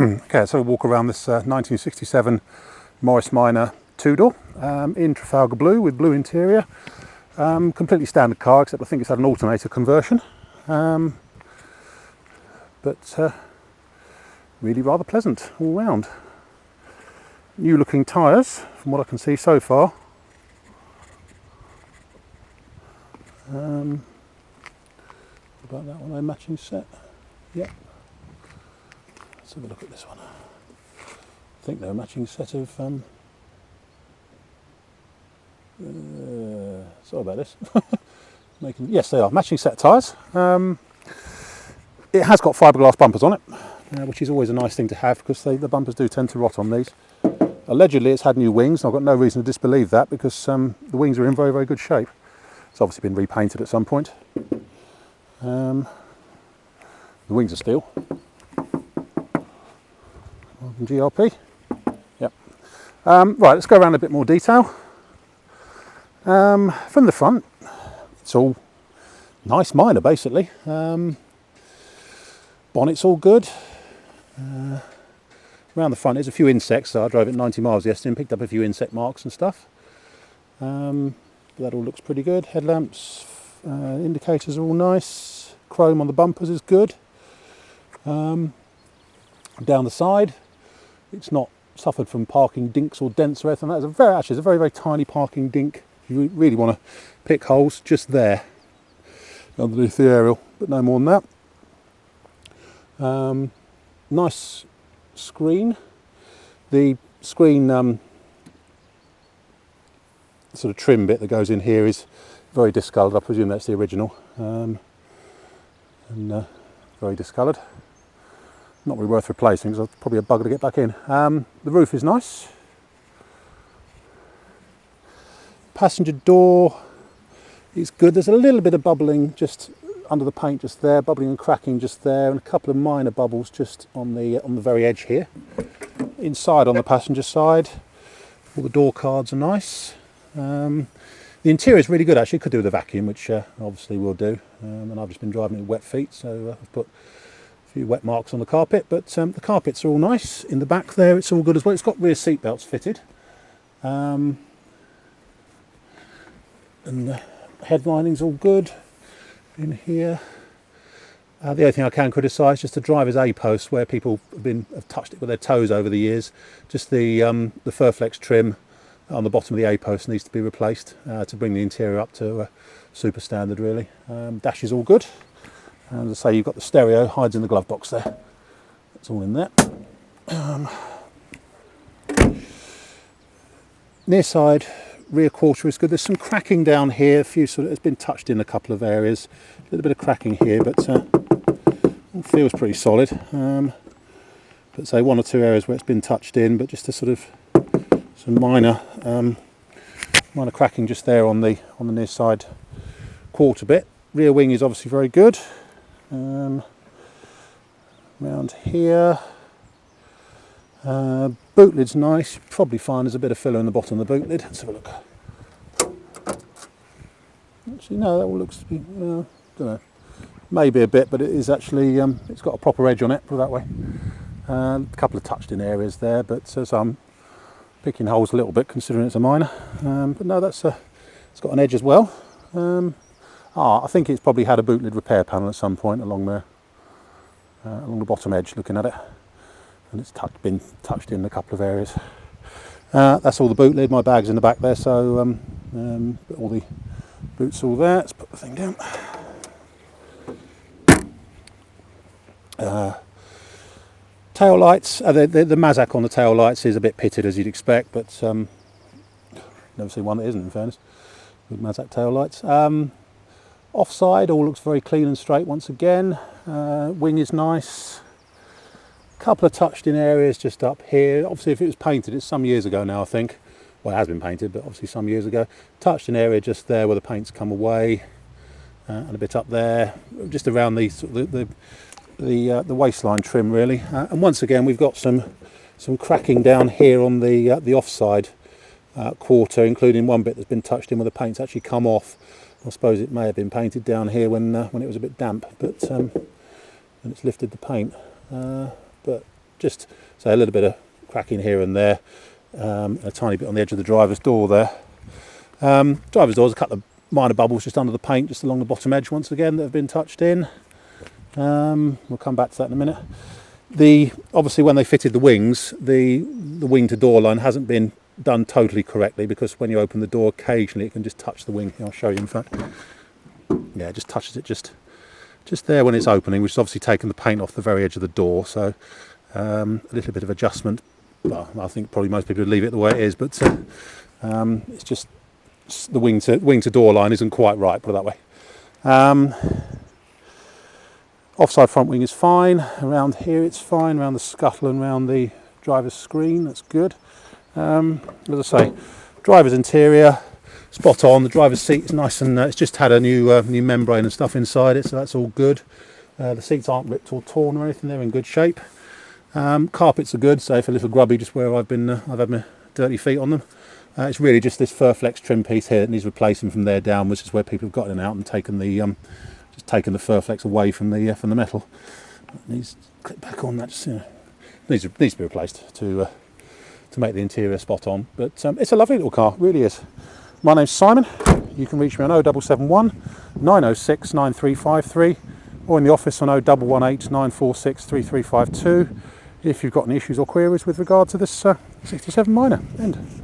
Okay, so we'll walk around this 1967 Morris Minor two-door in Trafalgar blue with blue interior. Completely standard car, except I think it's had an alternator conversion. But really rather pleasant all round. New looking tyres from what I can see so far. What about that one? A matching set? Yep. Let's have a look at this one. I think they're a matching set of sorry about this. Yes, they are matching set of tyres. It has got fiberglass bumpers on it, which is always a nice thing to have because the bumpers do tend to rot on these. Allegedly it's had new wings, and I've got no reason to disbelieve that because the wings are in very, very good shape. It's obviously been repainted at some point. The wings are steel. GRP. Yep. Right, let's go around a bit more detail. From the front, it's all nice minor basically. Bonnet's all good. Around the front there's a few insects, so I drove it 90 miles yesterday and picked up a few insect marks and stuff. But that all looks pretty good. Headlamps, indicators are all nice. Chrome on the bumpers is good. Down the side, it's not suffered from parking dinks or dents or anything. That is actually a very, very tiny parking dink. If you really want to pick holes, just there underneath the aerial, but no more than that. Nice screen. The screen sort of trim bit that goes in here is very discoloured. I presume that's the original, and very discoloured. Not really worth replacing because it's probably a bugger to get back in. The roof is nice. Passenger door is good. There's a little bit of bubbling just under the paint just there, bubbling and cracking just there, and a couple of minor bubbles just on the very edge here. Inside on the passenger side, all the door cards are nice. The interior is really good actually. Could do with a vacuum, which obviously we'll do. And I've just been driving it with wet feet, so I've put a few wet marks on the carpet, but the carpets are all nice. In the back there it's all good as well. It's got rear seat belts fitted, and the headlining's all good in here. The only thing I can criticise just the driver's A-post, where people have touched it with their toes over the years. Just the Furflex trim on the bottom of the A-post needs to be replaced to bring the interior up to super standard really. Dash is all good. And as I say, you've got the stereo, hides in the glove box there. It's all in there. Near side, rear quarter is good. There's some cracking down here. It's been touched in a couple of areas. A little bit of cracking here, but it feels pretty solid. But say one or two areas where it's been touched in, but just a sort of some minor cracking just there on the near side quarter bit. Rear wing is obviously very good. Around here, boot lid's nice. You'll probably find there's a bit of filler in the bottom of the boot lid. Let's have a look. Actually, no, that all looks to be, don't know, maybe a bit, but it is actually, it's got a proper edge on it, put it that way. A couple of touched in areas there, but so I'm picking holes a little bit considering it's a minor. But no, it's got an edge as well. I think it's probably had a boot lid repair panel at some point along there, along the bottom edge, looking at it, and it's been touched in a couple of areas. That's all the boot lid. My bag's in the back there, so all the boot's all there. Let's put the thing down. Tail lights. The Mazak on the tail lights is a bit pitted as you'd expect, but never seen one that isn't, in fairness, with Mazak tail lights. Offside all looks very clean and straight once again. Wing is nice. Couple of touched in areas just up here. Obviously if it was painted, it's some years ago now I think. Well, it has been painted, but obviously some years ago. Touched in area just there where the paint's come away, and a bit up there, just around the waistline trim really. And once again we've got some cracking down here on the offside quarter, including one bit that's been touched in where the paint's actually come off. I suppose it may have been painted down here when it was a bit damp, but and it's lifted the paint. But just so a little bit of cracking here and there, a tiny bit on the edge of the driver's door there. Driver's door's a couple of minor bubbles just under the paint, just along the bottom edge once again, that have been touched in. We'll come back to that in a minute. Obviously when they fitted the wings, the wing to door line hasn't been done totally correctly, because when you open the door occasionally it can just touch the wing. I'll show you in fact. Yeah, it just touches it just there when it's opening, which has obviously taken the paint off the very edge of the door, so a little bit of adjustment. Well, I think probably most people would leave it the way it is, but it's just the wing to door line isn't quite right, put it that way. Offside front wing is fine. Around here it's fine. Around the scuttle and around the driver's screen, that's good. As I say, driver's interior, spot on. The driver's seat is nice, and it's just had a new membrane and stuff inside it, so that's all good. The seats aren't ripped or torn or anything; they're in good shape. Carpets are good, so if a little grubby just where I've had my dirty feet on them. It's really just this Furflex trim piece here that needs replacing from there down, which is where people have gotten it out and taken the Furflex away from the metal. It needs to clip back on. That just needs to be replaced to make the interior spot on. But it's a lovely little car, it really is. My name's Simon. You can reach me on 0771 906 9353 or in the office on 0118 946 3352 if you've got any issues or queries with regard to this 67 Minor. End.